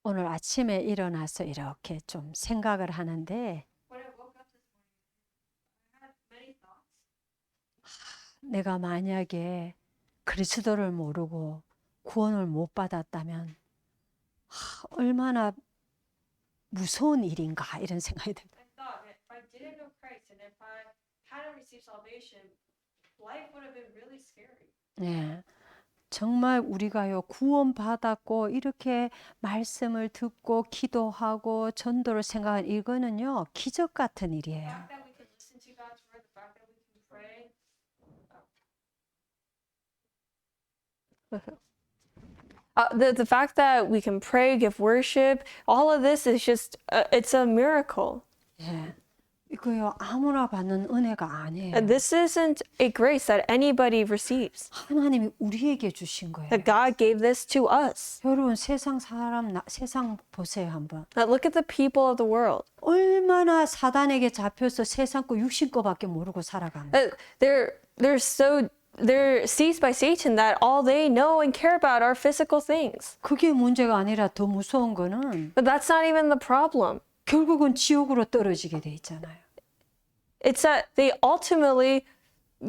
오늘 아침에 일어나서 이렇게 좀 생각을 하는데 When I woke up this morning, I had many thoughts. 내가 만약에 그리스도를 모르고 구원을 못 받았다면 얼마나 무서운 일인가 이런 생각이 듭니다. I thought that if I didn't know Christ and if I hadn't received salvation, life would have been really scary. 네, 정말 우리가요 구원받았고 이렇게 말씀을 듣고 기도하고 전도를 생각한 이거는요 기적 같은 The 일이에요. fact that we can listen to God's word, the fact that we can pray, the fact that we can pray, give worship, all of this is just it's a miracle. 예, 이거요 아무나 받는 은혜가 아니에요. And this isn't a grace that anybody receives. 하나님이 우리에게 주신 거예요. That God gave this to us. 여러분 세상 세상 보세요 한번. Now look at the people of the world. 얼마나 사단에게 잡혀서 세상 거 육신 거밖에 모르고 살아갑니다. They're seized by Satan that all they know and care about are physical things. 그게 문제가 아니라 더 무서운 거는 But that's not even the problem. 결국은 지옥으로 떨어지게 돼 있잖아요. It's that they ultimately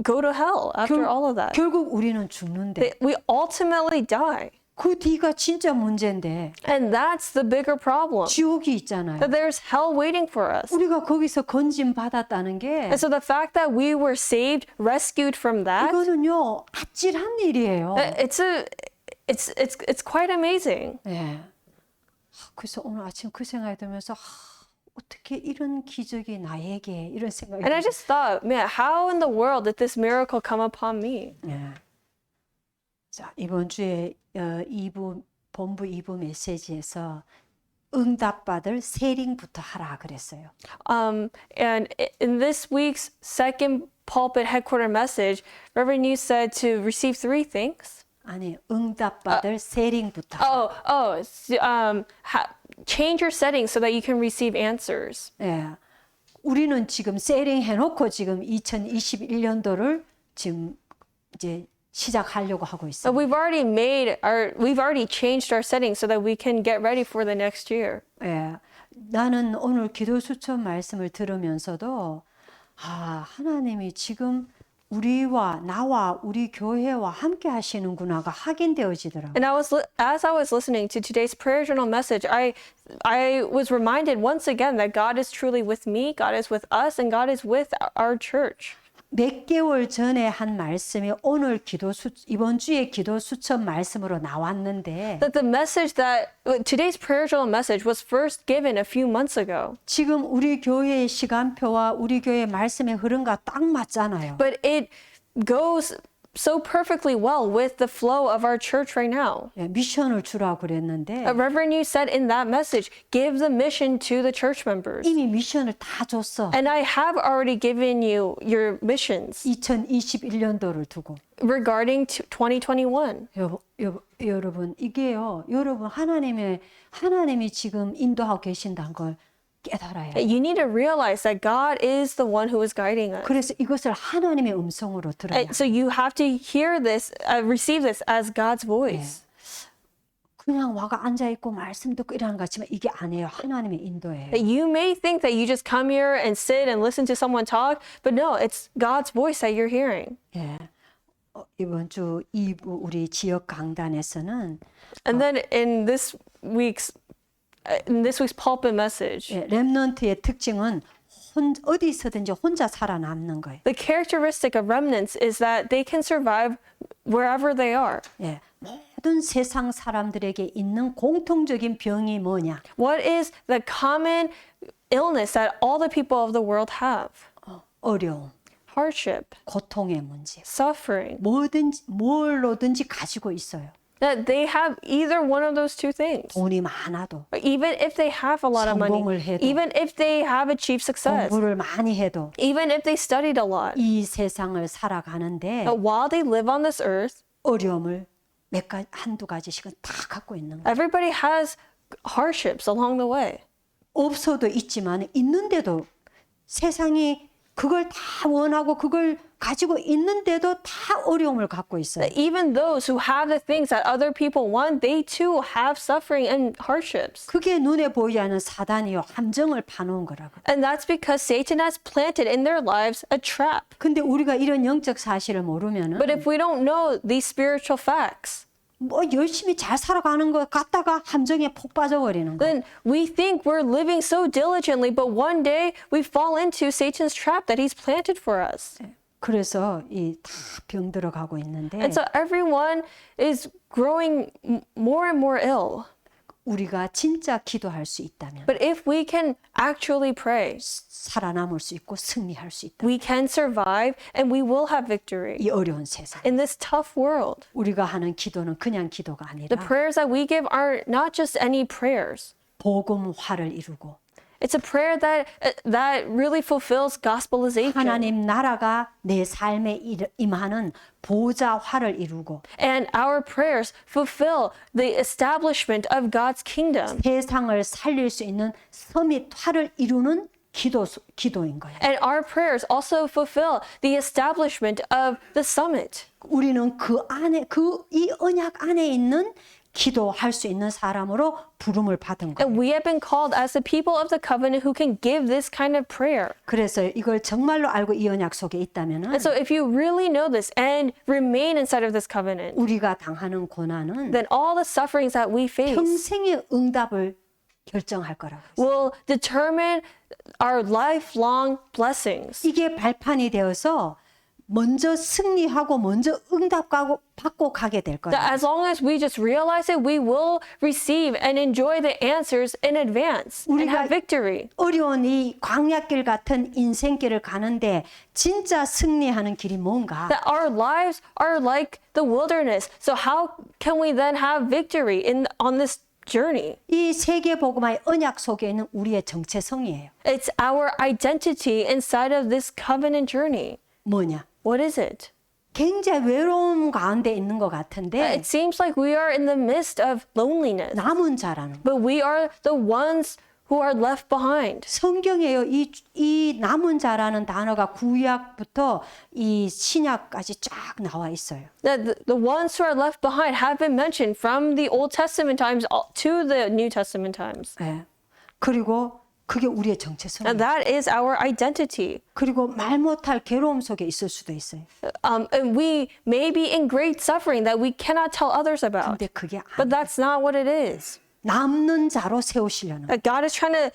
go to hell after all of that. 결국 우리는 죽는데 We ultimately die. 그 뒤가 진짜 문제인데 And that's the bigger problem. 지옥이 있잖아요. That there's hell waiting for us. 우리가 거기서 건짐 받았다는 게 And so the fact that we were saved, rescued from that, 이거는요 아찔한 일이에요. it's quite amazing. 네. 그래서 오늘 아침 그 생각이 들면서 어떻게 이런 기적이 나에게 이런 생각이 And I just thought, man, how in the world did this miracle come upon me? 네. 자, 이번 주에 본부 2부 메시지에서 응답받을 세링부터 하라 그랬어요. And in this week's second pulpit headquarter message, Reverend Yu said to receive three things. 아니, 응답받을 세링부터. Change your settings so that you can receive answers. 예. 우리는 지금 세링 해놓고 지금 2021년도를 지금 이제 시작하려고 하고 있어요. But we've already changed our settings so that we can get ready for the next year. 예. 나는 오늘 기도 수천 말씀을 들으면서도 하나님이 지금 우리와 나와 우리 교회와 함께 하시는구나가 확인되어지더라고요. And as I was listening to today's prayer journal message, I was reminded once again that God is truly with me, God is with us, and God is with our church. 몇 개월 전에 한 말씀이 오늘 이번 주에 기도 수천 말씀으로 나왔는데 That the message today's prayer journal message was first given a few months ago. 지금 우리 교회의 시간표와 우리 교회 말씀의 흐름과 딱 맞잖아요. But it goes so perfectly well with the flow of our church right now. 예, 미션을 주라고 그랬는데 Reverend Yu said in that message, give the mission to the church members. 이미 미션을 다 줬어. And I have already given you your missions 2021년도를 두고. regarding 2021. 여러분 이게요. 여러분 하나님이 지금 인도하고 계신다는 걸 깨달아요. You need to realize that God is the one who is guiding us. 그래서 이것을 하나님의 음성으로 들어야 And so you have to hear this, receive this as God's voice. 그냥 와가 앉아 있고 말씀 듣고 이러는 것 같지만 이게 아니에요. 하나님의 인도예요. You may think that you just come here and sit and listen to someone talk, but no, it's God's voice that you're hearing. 예. 이번 주 2부 우리 지역 강단에서는 And then in this week's pulpit message, 렘넌트의 특징은 어디서든지 혼자 살아남는 거예요. the characteristic of remnants is that they can survive wherever they are. 예. 모든 세상 사람들에게 있는 공통적인 병이 뭐냐? What is the common illness that all the people of the world have? 어려움, Hardship, 고통의 문제. suffering. 뭘로든지 가지고 있어요. That they have either one of those two things. 돈이 많아도, Even if they have a lot of money, 성공을 해도, even if they have achieved success, 공부를 많이 해도 even if they studied a lot, 이 세상을 살아가는데 but while they live on this earth, 어려움을 한두 가지씩은 다 갖고 있는 거예요. everybody has hardships along the way. 없어도 있지만 있는데도 세상이 그걸 다 원하고 그걸 가지고 있는데도 다 어려움을 갖고 있어요. Even those who have the things that other people want, they too have suffering and hardships. 그게 눈에 보이지 않는 사단이요 함정을 파놓은 거라고. And that's because Satan has planted in their lives a trap. 근데 우리가 이런 영적 사실을 모르면은 But if we don't know these spiritual facts, 뭐 열심히 잘 살아가는 것 같다가 함정에 폭 빠져버리는 거. then we think we're living so diligently, but one day we fall into Satan's trap that he's planted for us. 그래서 이 다 병 들어가고 있는데 And so everyone is growing more and more ill. 우리가 진짜 기도할 수 있다면 But if we can actually pray, 살아남을 수 있고 승리할 수 있다. we can survive and we will have victory 이 어려운 세상. in this tough world. 우리가 하는 기도는 그냥 기도가 아니라 The prayers that we give are not just any prayers. 복음화를 이루고 It's a prayer that really fulfills gospelization. 하나님 나라가 내 삶에 임하는 보좌화를 이루고 And our prayers fulfill the establishment of God's kingdom. 세상을 살릴 수 있는 서밋화를 이루는 기도인 거예요. And our prayers also fulfill the establishment of the summit. 우리는 그 안에 이 언약 안에 있는 기도할 수 있는 사람으로 부름을 받은 거예요. And we have been called as the people of the covenant who can give this kind of prayer. 그래서 이걸 정말로 알고 이 언약 속에 있다면은 And so if you really know this and remain inside of this covenant, 우리가 당하는 고난은 then all the sufferings that we face 평생의 응답을 결정할 거라고. will determine our lifelong blessings. 이게 발판이 되어서 먼저 승리하고 먼저 응답 받고 가게 될 거예요. That as long as we just realize it, we will receive and enjoy the answers in advance and have victory. 어려운 이 광야길 같은 인생길을 가는데 진짜 승리하는 길이 뭔가? That our lives are like the wilderness. So how can we then have victory on this journey? 이 세계 복음화의 언약 속에 있는 우리의 정체성이에요. It's our identity inside of this covenant journey. 뭐냐? What is it? 굉장히 외로움 가운데 있는 것 같은데 It seems like we are in the midst of loneliness, 남은 자라는 거. but we are the ones who are left behind. 성경에요. 이 남은 자라는 단어가 구약부터 이 신약까지 쫙 나와 있어요. That the ones who are left behind have been mentioned from the Old Testament times to the New Testament times. 예. 그리고 그게 우리의 정체성이에요. And that is our identity. 그리고 말 못할 괴로움 속에 있을 수도 있어요. And we may be in great suffering that we cannot tell others about. 근데 그게 But that's not what it is. 남는 자로 세우시려는 거예요. That God is trying to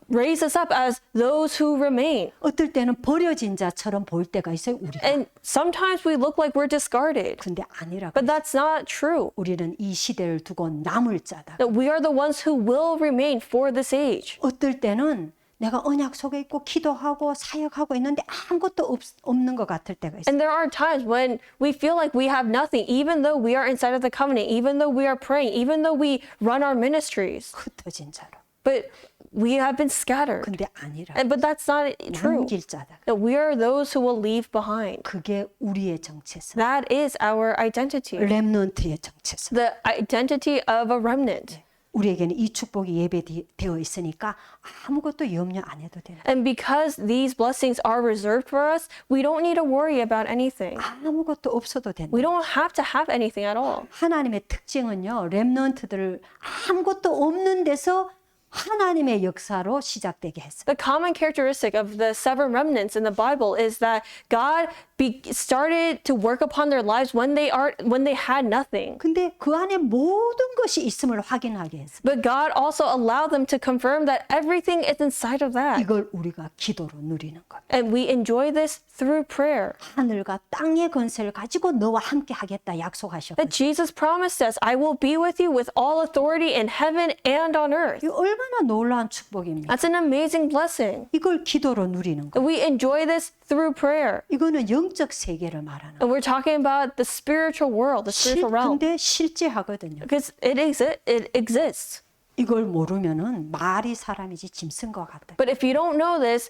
raise us up as those who remain. 어떨 때는 버려진 자처럼 보일 때가 있어요. 우리가. And sometimes we look like we're discarded. 근데 아니라고. But that's not true. 우리는 이 시대를 두고 남을 자다. That we are the ones who will remain for this age. 어떨 때는 내가 언약 속에 있고 기도하고 사역하고 있는데 아무것도 없는 것 같을 때가 있어요. And there are times when we feel like we have nothing, even though we are inside of the covenant, even though we are praying, even though we run our ministries. 흩어진 자로. But we have been scattered. 근데 아니라. But that's not true. 남길 자다. That we are those who will leave behind. 그게 우리의 정체성. That is our identity. 렘넌트의 정체성. The identity of a remnant. 우리에게는 이 축복이 예배되어 있으니까 아무것도 염려 안 해도 돼요. And because these blessings are reserved for us, we don't need to worry about anything. 아무것도 없어도 된다. We don't have to have anything at all. 하나님의 특징은요. 렘넌트들을 아무것도 없는 데서 하나님의 역사로 시작되게 했어요. The common characteristic of the seven remnants in the Bible is that God started to work upon their lives when they had nothing. 근데 그 안에 모든 것이 있음을 확인하게 했어요. But God also allowed them to confirm that everything is inside of that. 이걸 우리가 기도로 누리는 것. And we enjoy this through prayer. 하늘과 땅의 권세를 가지고 너와 함께 하겠다 약속하셨거든요. That Jesus promised us, I will be with you with all authority in heaven and on earth. 이 얼마나 놀라운 축복입니까? That's an amazing blessing. 이걸 기도로 누리는 거. We enjoy this through prayer. 이거는 영적 세계를 말하는 거. And we're talking about the spiritual world, the spiritual realm. 근데 실제하거든요. Because it exists. 이걸 모르면은 말이 사람이지 짐승 것 같다. But if you don't know this,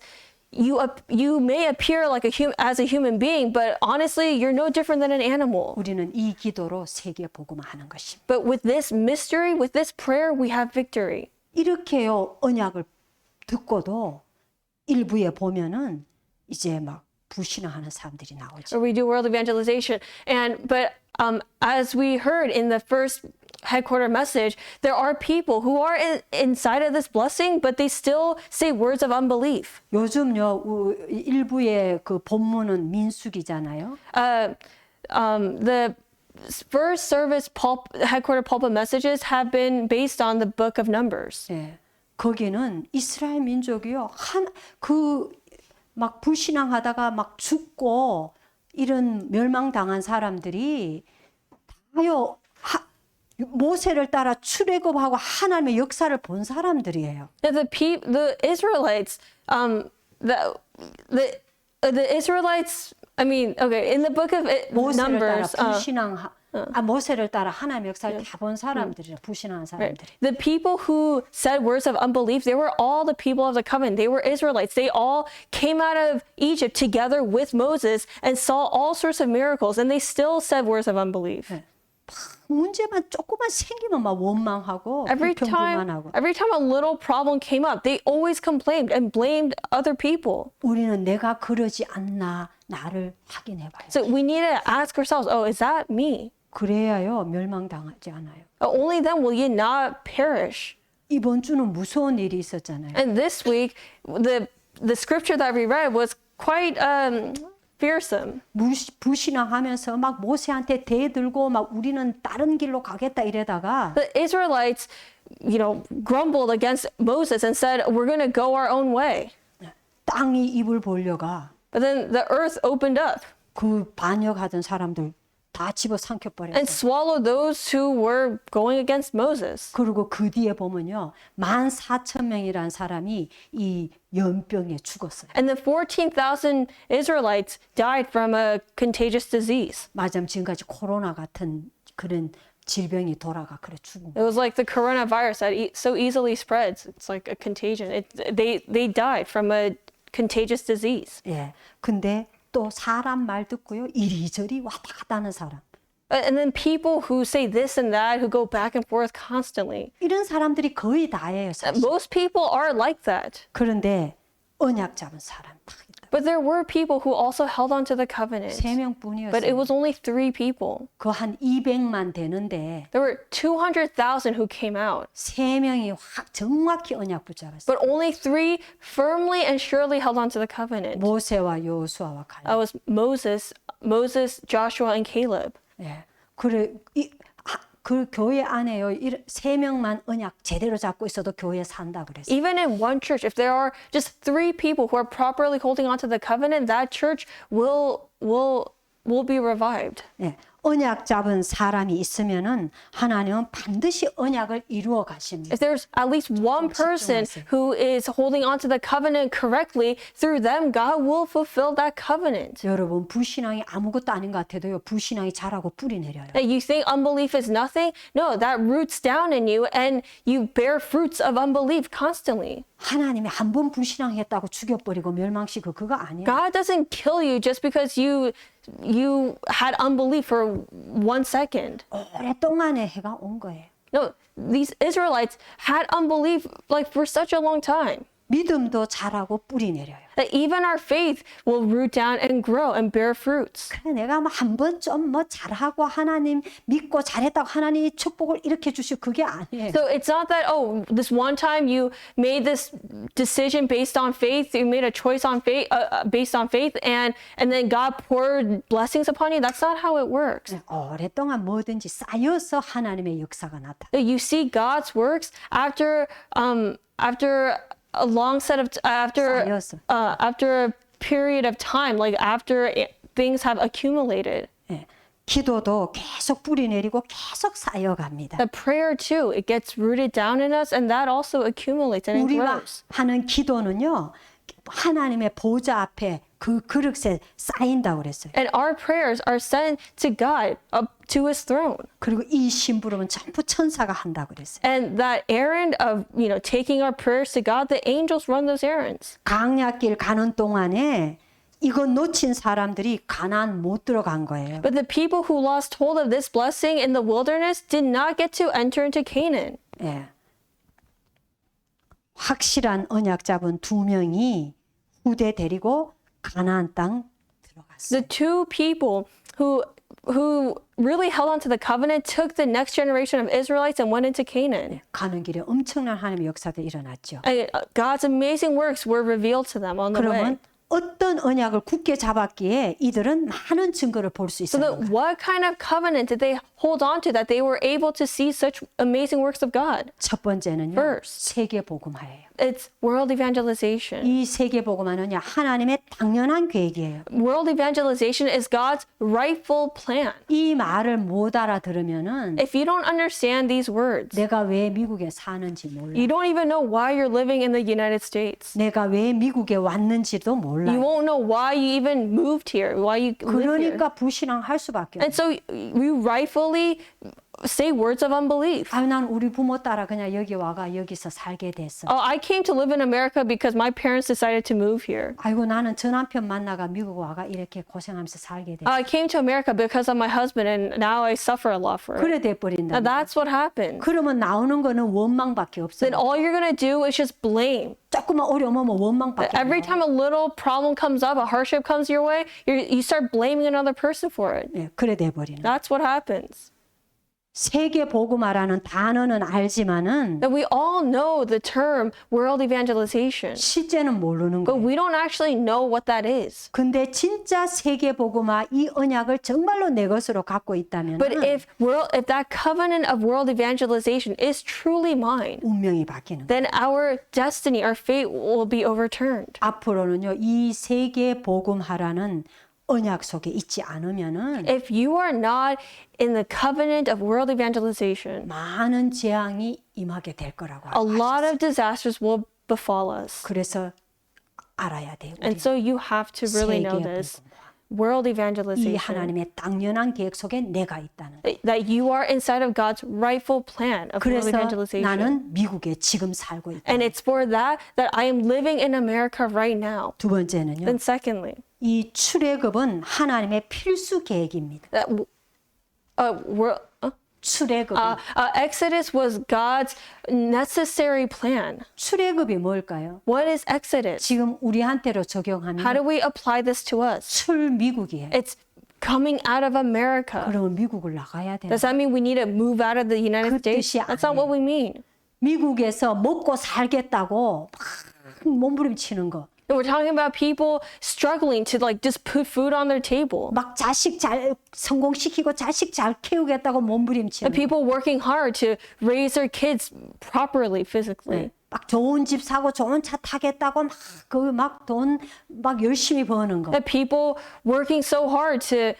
you may appear like as a human being, but honestly, you're no different than an animal. 우리는 이 기도로 세계 복음화하는 것입니다. But with this mystery, with this prayer, we have victory. 이렇게요 언약을 듣고도 일부에 보면은 이제 막 불신앙하는 사람들이 나오죠. or we do world evangelization. But as we heard in the first headquarter message, there are people who are inside of this blessing, but they still say words of unbelief. 요즘요 일부의 그 본문은 민수기잖아요. The first service headquarter pulpit messages have been based on the book of Numbers. 예. 거기는 이스라엘 민족이요 그 막 불신앙하다가 막 죽고 이런 멸망당한 사람들이 다요 모세를 따라 출애굽하고 하나님의 역사를 본 사람들이에요. The Israelites, the Israelites. I mean, okay, in the book of 모세를 따라 Numbers, 모세를 따라 하나님의 역사를 다 본 사람들이라 불신앙한 사람들이. the people who said words of unbelief, they were all the people of the covenant. They were Israelites. They all came out of Egypt together with Moses and saw all sorts of miracles, and they still said words of unbelief. 문제만 조금만 생기면 막 원망하고 불평불만하고. Every time a little problem came up, they always complained and blamed other people. 우리는 내가 그러지 않나 나를 확인해 봐요. So we need to ask ourselves, oh, is that me? 그래야요 멸망당하지 않아요. Only then will you not perish. 이번 주는 무서운 일이 있었잖아요. And this week, the scripture that we read was quite fearsome. 불신앙하면서 막 모세한테 대들고 막 우리는 다른 길로 가겠다 이래다가 The Israelites, grumbled against Moses and said, we're going to go our own way. 땅이 입을 벌려가 But then the earth opened up 그 반역하던 사람들 다 집어삼켜 버렸어요. and swallowed those who were going against Moses. 그리고 그 뒤에 보면요 14,000명이라는 사람이 이 연병에 죽었어요. And the 14,000 Israelites died from a contagious disease. 맞아 지금까지 코로나 같은 그런 질병이 돌아가 그래 죽은 It was like the coronavirus that so easily spreads. It's like a contagion. They died from a contagious disease. 예. 근데 또 사람 말 듣고요 이리저리 왔다 갔다 하는 사람. And then people who say this and that, who go back and forth constantly. 이런 사람들이 거의 다예요, 사실. Most people are like that. 그런데 언약 잡은 사람 다 있다. But there were people who also held on to the covenant. 3명뿐이었어요. But it was only 3 people. 그 한 200만 되는데 There were 200,000 who came out. 3명이 확 정확히 언약 붙잡았어요. But only 3 firmly and surely held on to the covenant. 모세와 여호수아와 갈렙. That was Moses, Joshua, and Caleb. 예. 그래 그 교회 안에요. 3명만 언약 제대로 잡고 있어도 교회 산다 그랬어요. Even in one church, if there are just 3 people who are properly holding on to the covenant, that church will be revived. 예. 언약 잡은 사람이 있으면은 하나님은 반드시 언약을 이루어 가십니다. If there's at least one person who is holding on to the covenant correctly, through them, God will fulfill that covenant. 여러분 불신앙이 아무것도 아닌 것 같아도요. 불신앙이 자라고 뿌리 내려요. That you think unbelief is nothing? No, that roots down in you and you bear fruits of unbelief constantly. 하나님이 한 번 불신앙했다고 죽여버리고 멸망시키고 그거 아니에요. God doesn't kill you just because you had unbelief for 1 second. 오랫동안의 해가 온 거예요. No, these Israelites had unbelief like for such a long time. 믿음도 자라고 뿌리 내려요. That even our faith will root down and grow and bear fruits. 그래 내가 뭐 한 번 좀 뭐 잘하고 하나님 믿고 잘했다고 하나님이 축복을 이렇게 주시고 그게 아니에요. So it's not that, oh, this one time you made this decision based on faith, you made a choice on faith, based on faith, and then God poured blessings upon you. That's not how it works. 오랫동안 뭐든지 쌓여서 하나님의 역사가 나타나. You see God's works after a long set of after a period of time, like after things have accumulated. 예, 기도도 계속 뿌리 내리고 계속 쌓여갑니다. The prayer too, it gets rooted down in us, and that also accumulates and it 우리가 grows. 하는 기도는요 하나님의 보좌 앞에 그 그릇에 쌓인다고 그랬어요. And our prayers are sent to God, up to His throne. 그리고 이 심부름은 전부 천사가 한다고 그랬어요. And that errand of, taking our prayers to God, the angels run those errands. 광야길 가는 동안에 이거 놓친 사람들이 가나안 못 들어간 거예요. But the people who lost hold of this blessing in the wilderness did not get to enter into Canaan. 예. 확실한 언약 잡은 2명이 후대 데리고 가나안 땅 들어갔어요. The two people who really held on to the covenant took the next generation of Israelites and went into Canaan. 가는 길에 엄청난 하나님의 역사들이 일어났죠. And God's amazing works were revealed to them on the way. 그러면 어떤 언약을 굳게 잡았기에 이들은 많은 증거를 볼 수 So 있어요. that what kind of covenant did they hold on to that they were able to see such amazing works of God? 첫 번째는요. First. 세계 복음화예요. It's world evangelization. 이 세계 복음화는요. 하나님의 당연한 계획이에요. World evangelization is God's rightful plan. 이 말을 못 알아들으면은 If you don't understand these words, 내가 왜 미국에 사는지 몰라. you don't even know why you're living in the United States. 내가 왜 미국에 왔는지도 몰라. You won't know why you even moved here, why you live here. 그러니까 불신앙할 수밖에 And 없어요. so you rightfully say words of unbelief. 아, 난 우리 부모 따라 그냥 여기 와가 여기서 살게 됐어. Oh, I came to live in America because my parents decided to move here. 아이고 나는 저 남편 만나가 미국 와가 이렇게 고생하면서 살게 됐어. I came to America because of my husband and now I suffer a lot for it. 그래 돼 버린다. And that's what happened. 그러면 나오는 거는 원망밖에 없어. Then all you're going to do is just blame. 조금만 어려우면 원망밖에 안 Every 나와. time a little problem comes up, a hardship comes your way, you start blaming another person for it. 예, 그래 돼 버리는. That's what happens. 세계 복음화라는 단어는 알지만은 That we all know the term world evangelization, 실제는 모르는 but 거예요. we don't actually know what that is. 근데 진짜 세계 복음화 이 언약을 정말로 내 것으로 갖고 있다면 But if that covenant of world evangelization is truly mine, 운명이 바뀌는 거예요. then our destiny, our fate will be overturned. 앞으로는요 이 세계 복음화라는 언약 속에 있지 않으면은 If you are not in the covenant of world evangelization, 많은 재앙이 임하게 될 거라고 a lot of disasters will befall us. 그래서 알아야 돼요. And so you have to really know 세계 this. 복음화. World 이 evangelization. 하나님의 당연한 계획 속에 내가 있다는. That you are inside of God's rightful plan of world 그래서 evangelization. 나는 미국에 지금 살고 있다. And it's for that I am living in America right now. 두 번째는요. Then secondly, 이 출애굽은 하나님의 필수 계획입니다. that 출애굽. Exodus was God's necessary plan. 출애굽이 뭘까요? What is Exodus? 지금 우리한테로 How 적용하면 do we apply this to us? 출미국이에요. It's coming out of America. 그러면 미국을 나가야 돼요. Does that mean we need to move out of the United 그 States? 뜻이 That's not what we mean. 미국에서 먹고 살겠다고 막 몸부림치는 거. We're talking about people struggling to like just put food on their table. 막 자식 잘 성공시키고 자식 잘 키우겠다고 몸부림치는 And 거. people working hard to raise their kids properly, physically. 막 좋은 집 사고 좋은 차 타겠다고 막 그 막 돈 막 열심히 버는 거. And people working so hard to,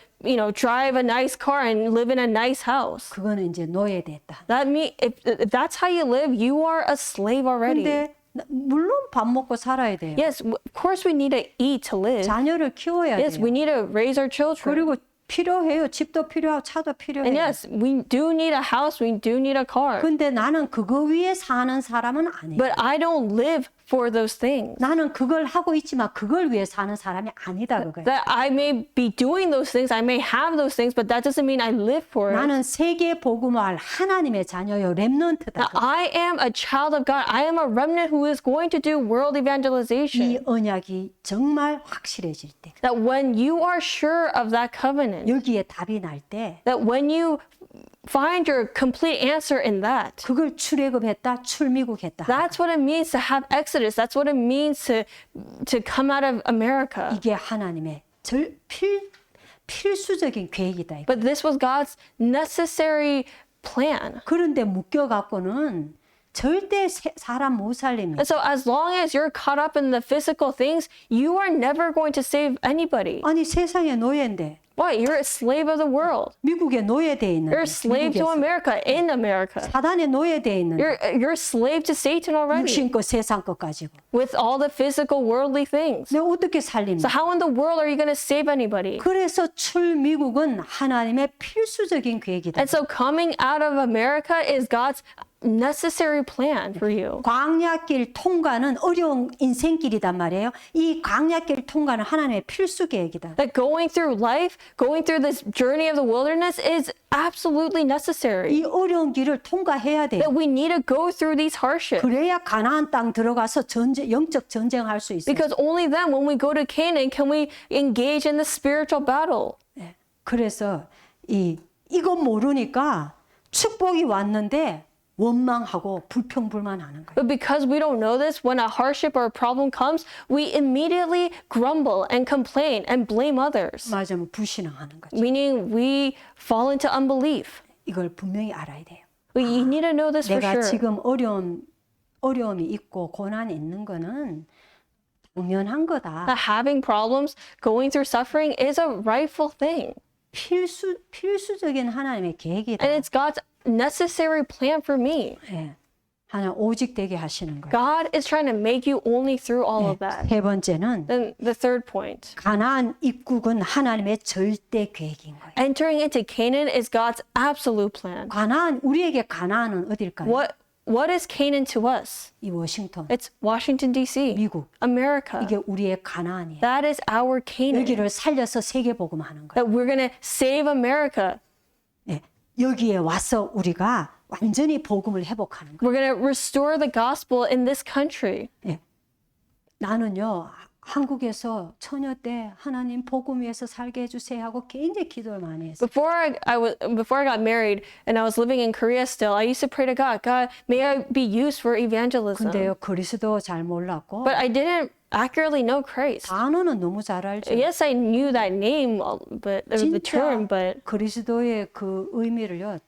drive a nice car and live in a nice house. 그거는 이제 노예됐다. That mean if that's how you live, you are a slave already. 근데 물론 밥 먹고 살아야 돼요. Yes, of course we need to eat to live. 자녀를 키워야 Yes, 돼요. we need to raise our children. 그리고 필요해요. 집도 필요하고 차도 And 필요해요. yes, we do need a house, we do need a car. 근데 나는 그거 위에 사는 사람은 아니에요. But I don't live for those things. 나는 그걸 하고 있지만 그걸 위해 사는 사람이 아니다 그거예요. That I may be doing those things, I may have those things, but that doesn't mean I live for it. 나는 세계 복음화할 하나님의 자녀요 렘넌트다. I am a child of God. I am a remnant who is going to do world 이 evangelization. 언약이 정말 확실해질 때, That when you are sure of that covenant, 여기에 답이 날 때, that when you find your complete answer in that, 그걸 출애굽했다, 출미국했다. that's what it means to have Exodus. That's what it means to come out of America. 이게 하나님의 필수적인 계획이다. But this was God's necessary plan. 그런데 묶여갖고는 절대 사람 못 살립니다. And so as long as you're caught up in the physical things, you are never going to save anybody. 아니 세상의 노예인데 Why? You're a slave of the world. 미국에 노예돼 있는데 You're a slave to 미국에서 America, in America. 사단에 노예돼 있는데 You're a slave to Satan already 육신 것 세상 것 가지고 with all the physical worldly things. 내가 어떻게 So 살립니까? how in the world are you going to save anybody? 그래서 출미국은 하나님의 필수적인 계획이다. And so coming out of America is God's necessary plan for you. 광야길 통과는 어려운 인생길이단 말이에요. 이 광야길 통과는 하나님의 필수 계획이다. That going through life, going through this journey of the wilderness is absolutely necessary. 이 어려운 길을 통과해야 돼요. That we need to go through these hardships. 그래야 가나안 땅 들어가서 영적 전쟁할 수 있어요. Because only then, when we go to Canaan, can we engage in the spiritual battle. 네. 그래서 이거 모르니까 축복이 왔는데 원망하고 불평불만하는 거예요. But because we don't know this, when a hardship or a problem comes, we immediately grumble and complain and blame others. 맞으면 불신앙하는 거죠. Meaning we fall into unbelief. 이걸 분명히 알아야 돼요. You need to know this for 내가 sure. 지금 어려움이 있고 고난이 있는 거는 당연한 거다. That having problems, going through suffering is a rightful thing. 필수적인 하나님의 계획이다. And it's God's necessary plan for me. 예. 하나 오직 되게 하시는 거예요. God is trying to make you only through all of that. 세 번째는 Then the third point. 가나안 입국은 하나님의 절대 계획인 거예요. Entering into Canaan is God's absolute plan. 우리에게 가나안은 어딜까요? What is Canaan to us? 이 워싱턴, It's Washington, D.C., 미국. America. 이게 우리의 가나안이에요. That is our Canaan. 여기를 살려서 세계 복음하는 거예요. That we're going to save America. 예. 여기에 와서 우리가 완전히 복음을 회복하는 거예요. We're going to restore the gospel in this country. 예. 나는요, 한국에서 처녀 때 하나님 복음 위해서 살게 해주세요 하고 굉장히 기도를 많이 했어요. Before I got married and I was living in Korea still, I used to pray to God, God, may I be used for evangelism. 근데요, 그리스도 잘 몰랐고 But I didn't accurately know Christ. 단어는 너무 잘 알죠. Yes, I knew that name, but the term, but 그리스도의 그 의미를요,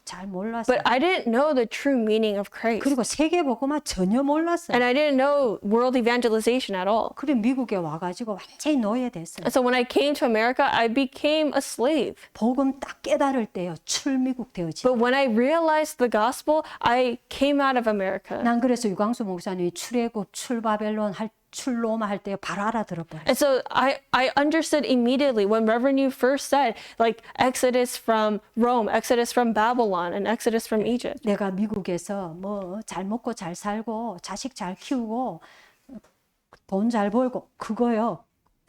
잘 몰랐어요. I didn't know the true meaning of Christ. 그리고 세계 복음은 전혀 몰랐어요. And I didn't know world evangelization at all. 그래 미국에 와가지고 완전히 노예됐어요. And so when I came to America, I became a slave. 복음 딱 깨달을 때요, 출미국 되어지. But when I realized the gospel, I came out of America. 난 그래서 유광수 목사님이 출애굽, 출바벨론 출로마 할 때 바로 알아들어버렸어요. And so I understood immediately when Reverend you first said, like Exodus from Rome, Exodus from Babylon, and Exodus from Egypt. 내가 미국에서 뭐 잘 먹고 잘 살고 자식 잘 키우고 돈 잘 벌고 그거요.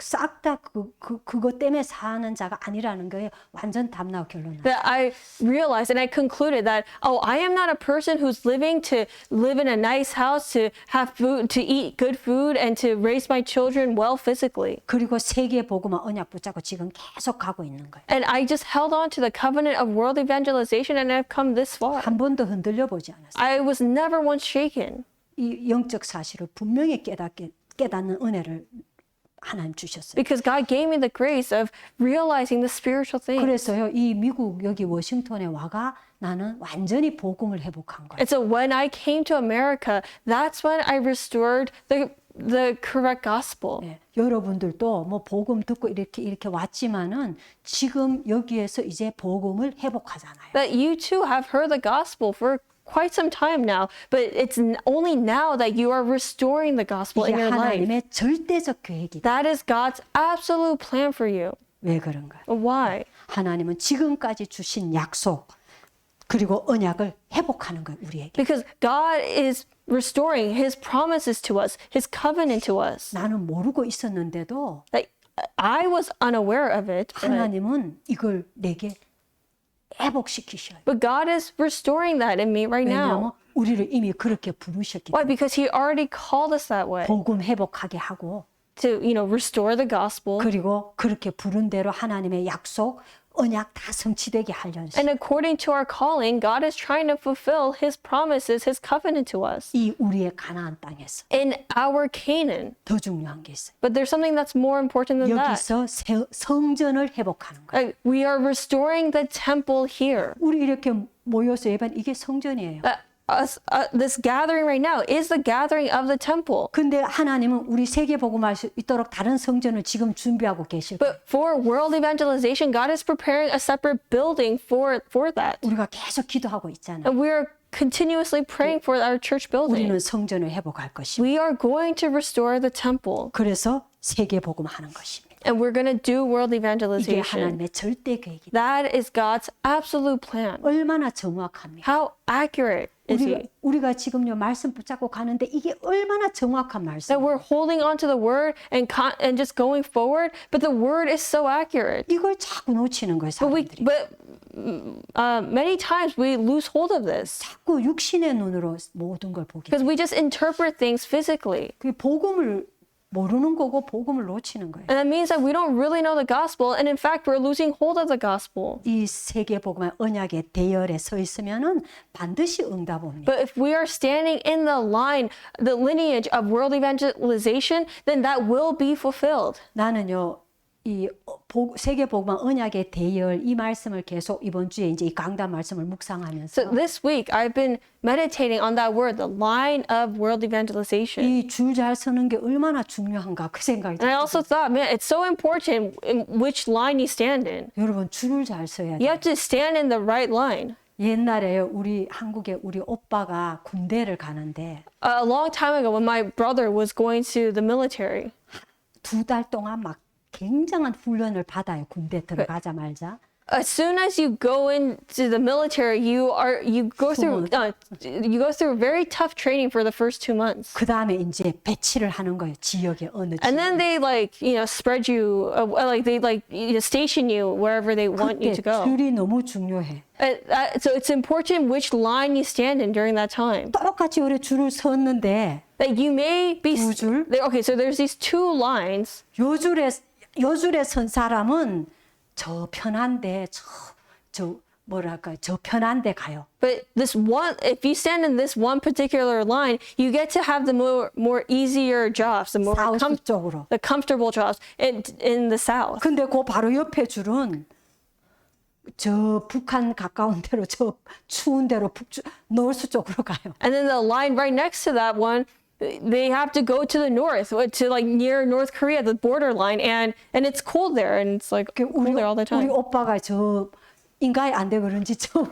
싹 다 그거 때문에 사는 자가 아니라는 거에 완전 답나고 결론. That I realized and I concluded that, oh, I am not a person who's living to live in a nice house, to have food, to eat good food, and to raise my children well physically. 그리고 세계 복음화 언약 붙잡고 지금 계속 가고 있는 거예요. And I just held on to the covenant of world evangelization and I've come this far. 한 번도 흔들려 보지 않았어요. I was never once shaken. 이 영적 사실을 분명히 깨닫는 은혜를 하나님 주셨어요. Because God gave me the grace of realizing the spiritual things. 그래서요, 이 미국 여기 워싱턴에 와가 나는 완전히 복음을 회복한 거예요. And so when I came to America, that's when I restored the correct gospel. 네, 여러분들도 뭐 복음 듣고 이렇게 왔지만은 지금 여기에서 이제 복음을 회복하잖아요. That you too have heard the gospel for quite some time now, but it's only now that you are restoring the gospel 이게 in your life. 하나님의 절대적 계획이다. That is God's absolute plan for you. 왜 그런가? Why? 하나님은 지금까지 주신 약속 그리고 언약을 회복하는 거예요, 우리에게. Because God is restoring His promises to us, His covenant to us. 나는 모르고 있었는데도 That I was unaware of it, 하나님은 이걸 내게 회복시키셔요. but God is restoring that in me right 왜냐하면 now. 우리를 이미 그렇게 부르셨기 Why? 때문에 Because He already called us that way 복음 회복하게 하고 to, restore the gospel. 그리고 그렇게 부른 대로 하나님의 약속, 언약 다 성취되게 하려는 And according to our calling, God is trying to fulfill His promises, His covenant to us 이 우리의 가나안 땅에서 in our Canaan. 더 중요한 게 있어요. But there's something that's more important than that. 여기서 성전을 회복하는 거예요. Like, we are restoring the temple here. 우리 이렇게 모여서 예배는 이게 성전이에요. This gathering right now is the gathering of the temple. 근데 하나님은 우리 세계 복음할 수 있도록 다른 성전을 지금 준비하고 계실 거예요. But for world evangelization, God is preparing a separate building for that. 우리가 계속 기도하고 있잖아요. And we are continuously praying for our church building. 우리는 성전을 회복할 것입니다. We are going to restore the temple. 그래서 세계 복음하는 것입니다. And we're going to do world 이게 evangelization. 하나님의 절대 계획이다. That is God's absolute plan. 얼마나 정확합니까? How accurate is he? 우리가 지금요 말씀 붙잡고 가는데 이게 얼마나 정확한 말씀. That we're holding on to the word and just going forward, but the word is so accurate. 이걸 자꾸 놓치는 거예요, 사람들이. Many times we lose hold of this 자꾸 육신의 눈으로 모든 걸 보게. because we just interpret things physically. 그 복음을 모르는 거고 복음을 놓치는 거예요. And that means that we don't really know the gospel, and in fact, we're losing hold of the gospel. 이 세계 복음의 언약의 대열에 서 있으면은 반드시 응답 옵니다. But if we are standing in the line, the lineage of world evangelization, then that will be fulfilled. 나는요. 이 세계 복음의 언약의 대열 이 말씀을 계속 이번 주에 이제 이 강단 말씀을 묵상하면서 So this week, I've been meditating on that word, the line of world evangelization. 이 줄 잘 서는 게 얼마나 중요한가 그 생각이 And I 들어요. also thought, man, it's so important in which line you stand in. 여러분 줄을 잘 서야 You 돼요. have to stand in the right line. 옛날에 우리 한국에 우리 오빠가 군대를 가는데 A long time ago, when my brother was going to the military, 2달 동안 막 굉장한 훈련을 받아요. 군대 들어가자마자. as soon as you go into the military, you go through very tough training for the first 2 months. 그 다음에 이제 배치를 하는 거예요. 지역에 어느 지역. And then they spread you, station you wherever they want you 그때 to go. 줄이 너무 중요해. So it's important which line you stand in during that time. 똑같이 우리 줄을 섰는데 That you may be 두 줄? okay. So there's these 2 lines. 요 줄에 선 사람은 저 편한데 저 편한데 가요. But this one, if you stand in this one particular line, you get to have the more easier jobs, the more 사우스 쪽으로. the comfortable jobs in the south. 근데 그 바로 옆에 줄은 저 북한 가까운 데로 저 추운 데로 노스 쪽으로 가요. And then the line right next to that one, they have to go to the north, to like near North Korea, the border line, and it's cold there, and it's like cold there all the 우리 time. 오빠가 저 인가에 안 돼 그런지 저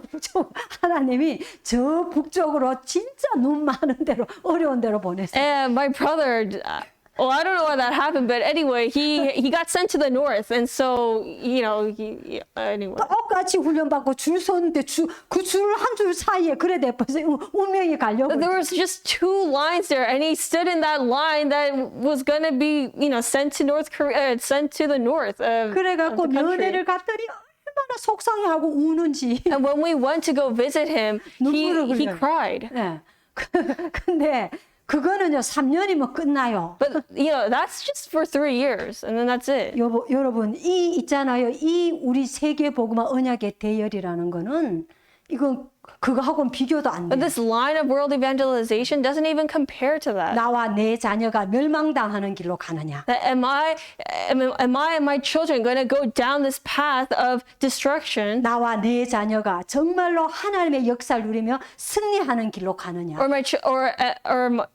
하나님이 저 북쪽으로 진짜 눈 많은 데로 어려운 데로 보냈어요. And my brother, well, I don't know why that happened, but anyway, he got sent to the north, and so anyway. 똑같이 훈련받고 줄 섰는데 그 줄 한 줄 사이에 그래 돼버려서 운명이 가려고. There was just 2 lines there, and he stood in that line that was gonna be, sent to North Korea, sent to the north of 그래갖고 the country. 면회를 갔더니 얼마나 속상해하고 우는지. And when we went to go visit him, 눈물을 he 흘려요. cried. 네. 근데 그거는요 3년이면 끝나요. But that's just for 3 years, and then that's it. 여러분 이 있잖아요. 이 우리 세계 복음화 언약의 대열이라는 거는 이건 그거하고는 비교도 안 But 돼요. this line of world evangelization doesn't even compare to that. 나와 내 자녀가 멸망당하는 길로 가느냐? That am I and my children going to go down this path of destruction, 나와 내 자녀가 정말로 하나님의 역사를 누리며 승리하는 길로 가느냐? or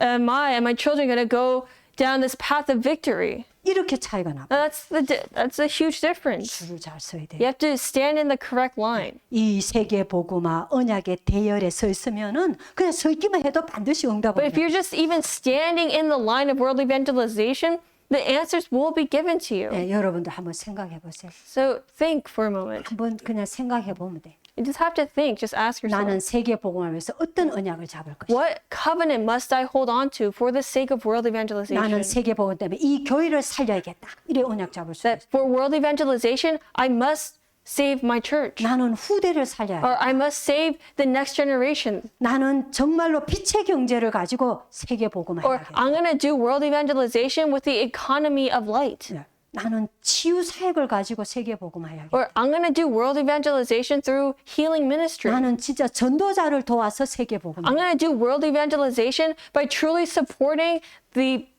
am I and my children going to go down this path of victory? 이렇게 차이가 나. That's a huge difference. 줄을 잘 서야 돼. You have to stand in the correct line. 이 세계 복음화 언약의 대열에 서 있으면은 그냥 서 있기만 해도 반드시 But if 응답을. you're just even standing in the line of world evangelization, the answers will be given to you. 네, 여러분도 한번 생각해 보세요. So think for a moment. 한번 그냥 생각해 보면 돼. You just have to think. Just ask yourself, 나는 세계 복음을 위해서 어떤 언약을 잡을 것이야? what covenant must I hold on to for the sake of world evangelization? 나는 세계 복음 때문에 이 교회를 살려야겠다. 이래 언약 잡을 수 That 있어. for world evangelization, I must save my church. 나는 후대를 살려야 돼. Or I must save the next generation. 나는 정말로 빛의 경제를 가지고 세계 복음을 Or 해야겠다. I'm going to do world evangelization with the economy of light. 나는 치유 사역을 가지고 세계 복음을 해야겠다. Or I'm going to do world evangelization through healing ministry. 나는 진짜 전도자를 도와서 세계 복음을. I'm going to do world evangelization by truly supporting the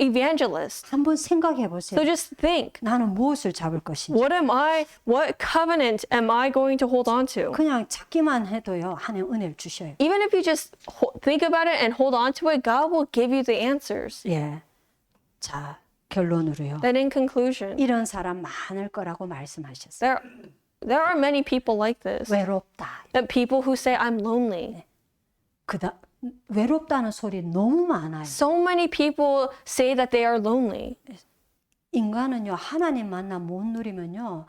evangelist. 한번 생각해 보세요. So just think, 나는 무엇을 잡을 것인지. what covenant am I going to hold on to? 그냥 잡기만 해도요. 하나님 은혜를 주셔요. Even if you just think about it and hold on to it, God will give you the answers. 예. 자, 결론으로요. Then in conclusion, 이런 사람 많을 거라고 말씀하셨어요. there are many people like this. 외롭다. That people who say, I'm lonely. 외롭다는 소리 너무 많아요. So many people say that they are lonely. 인간은요. 하나님 만나 못 누리면요.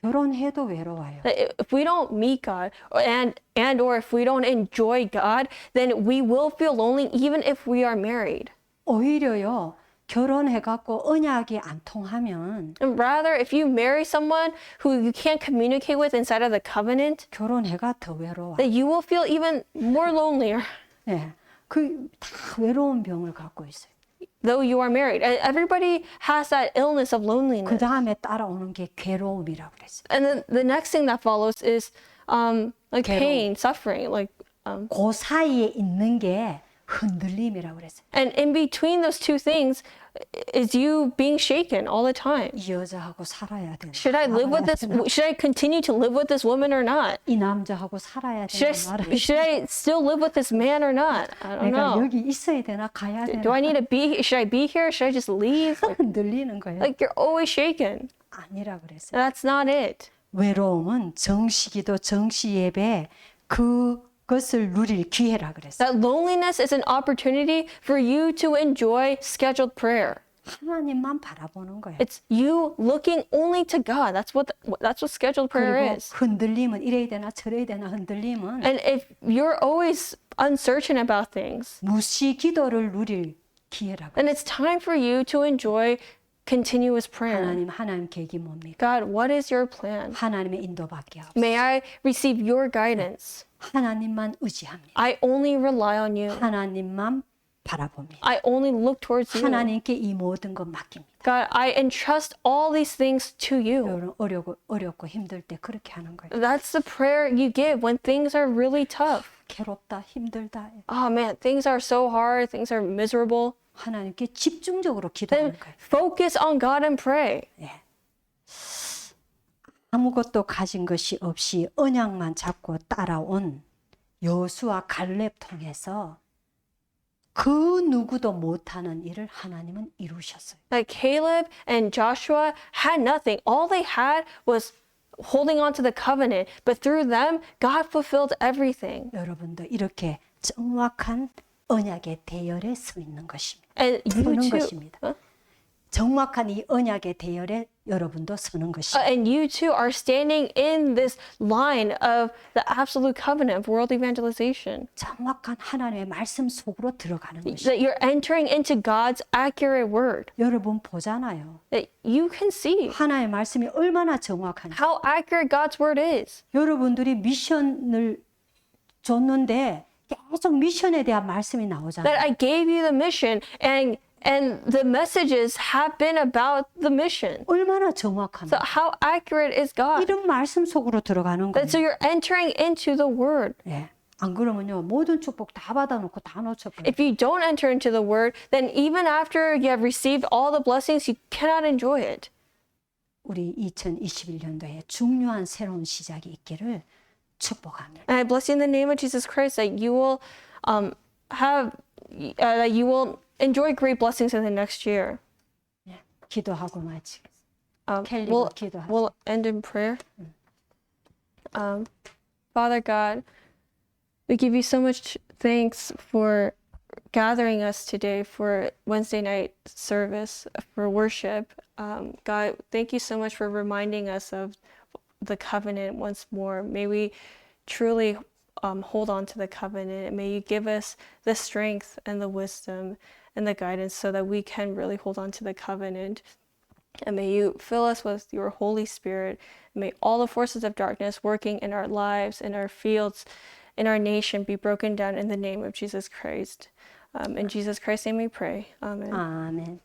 결혼해도 외로워요. That if we don't meet God and or if we don't enjoy God, then we will feel lonely even if we are married. 오히려요. 결혼해갖고 언약이 안 통하면 And rather, if you marry someone who you can't communicate with inside of the covenant, 결혼해가 더 외로워. that you will feel even more lonelier, 네. 그 다 외로운 병을 갖고 있어요. though you are married. And everybody has that illness of 그 loneliness. 다음에 따라오는 게 괴로움이라고 그랬어요. And then the next thing that follows is like pain, suffering, like 그 사이에 있는 게 흔들림이라고 그랬어요. and in between those two things is you being shaken all the time. 이 여자하고 살아야 되나? Should I live with this? Should I continue to live with this woman or not? 이 남자하고 살아야 Should 되나 말아야 should I still live with this man or not? I don't 내가 know. 여기 있어야 되나 가야 되나? Do I need to be? Should I be here? Should I just leave? 흔들리는 거예요. Like you're always shaken. 아니라 그랬어요. That's not it. 외로움은 정시기도 정시예배 그것을 누릴 기회라 그랬어요. That loneliness is an opportunity for you to enjoy scheduled prayer. 하나님만 바라보는 거예요. It's you looking only to God. That's what scheduled prayer 그리고 is. 흔들림은 이래야 되나 저래야 되나 흔들림은 And if you're always uncertain about things, 무시 기도를 누릴 기회라고. then it's time for you to enjoy continuous prayer. 하나님 계획이 뭡니까? God, what is your plan? 하나님의 인도받게 하옵소서. May I receive your guidance. 하나님만 의지합니다. I only rely on you. 하나님만 바라봅니다. I only look towards you. 하나님께 이 모든 것 맡깁니다. God, I entrust all these things to you. 여러분 어렵고 힘들 때 그렇게 하는 거예요. That's the prayer you give when things are really tough. 괴롭다, 힘들다. Oh man, things are so hard, things are miserable. 하나님께 집중적으로 Then 기도하는 거예요. focus on God and pray. 예. 아무것도 가진 것이 없이 언약만 잡고 따라온 여수와 갈렙 통해서 그 누구도 못하는 일을 하나님은 이루셨어요. Like Caleb and Joshua had nothing. All they had was holding on to the covenant. But through them, God fulfilled everything. 여러분도 이렇게 정확한 언약의 대열에 서 있는 것입니다. And you 서는 too. 것입니다. 정확한 이 언약의 대열에 여러분도 서는 것입니다. And you too are standing in this line of the absolute covenant of world evangelization. 정확한 하나님의 말씀 속으로 들어가는 것입니다. That you're entering into God's accurate word. 여러분 보잖아요. That you can see 하나님의 말씀이 얼마나 정확한지. how accurate God's word is. 여러분들이 미션을 줬는데 계속 미션에 대한 말씀이 나오잖아요. That I gave you the mission and the messages have been about the mission. 얼마나 정확한지. So how accurate is God? 이런 말씀 속으로 들어가는 거예요. That so you're entering into the word. 예. 안 그러면요 모든 축복 다 받아놓고 다 놓쳐버려요. If you don't enter into the word, then even after you have received all the blessings, you cannot enjoy it. 우리 2021년도에 중요한 새로운 시작이 있기를 축복합니다. And I bless you in the name of Jesus Christ that you will that you will enjoy great blessings in the next year. 예. 기도하고 마치겠습니다. 켈리가 We'll, 기도하죠. we'll end in prayer. Father God, we give you so much thanks for gathering us today for Wednesday night service, for worship. God, thank you so much for reminding us of the covenant once more. May we truly hold on to the covenant. May you give us the strength and the wisdom and the guidance so that we can really hold on to the covenant. And may you fill us with your Holy Spirit. May all the forces of darkness working in our lives, in our fields, in our nation be broken down in the name of Jesus Christ. In Jesus Christ's name we pray. Amen. 아멘.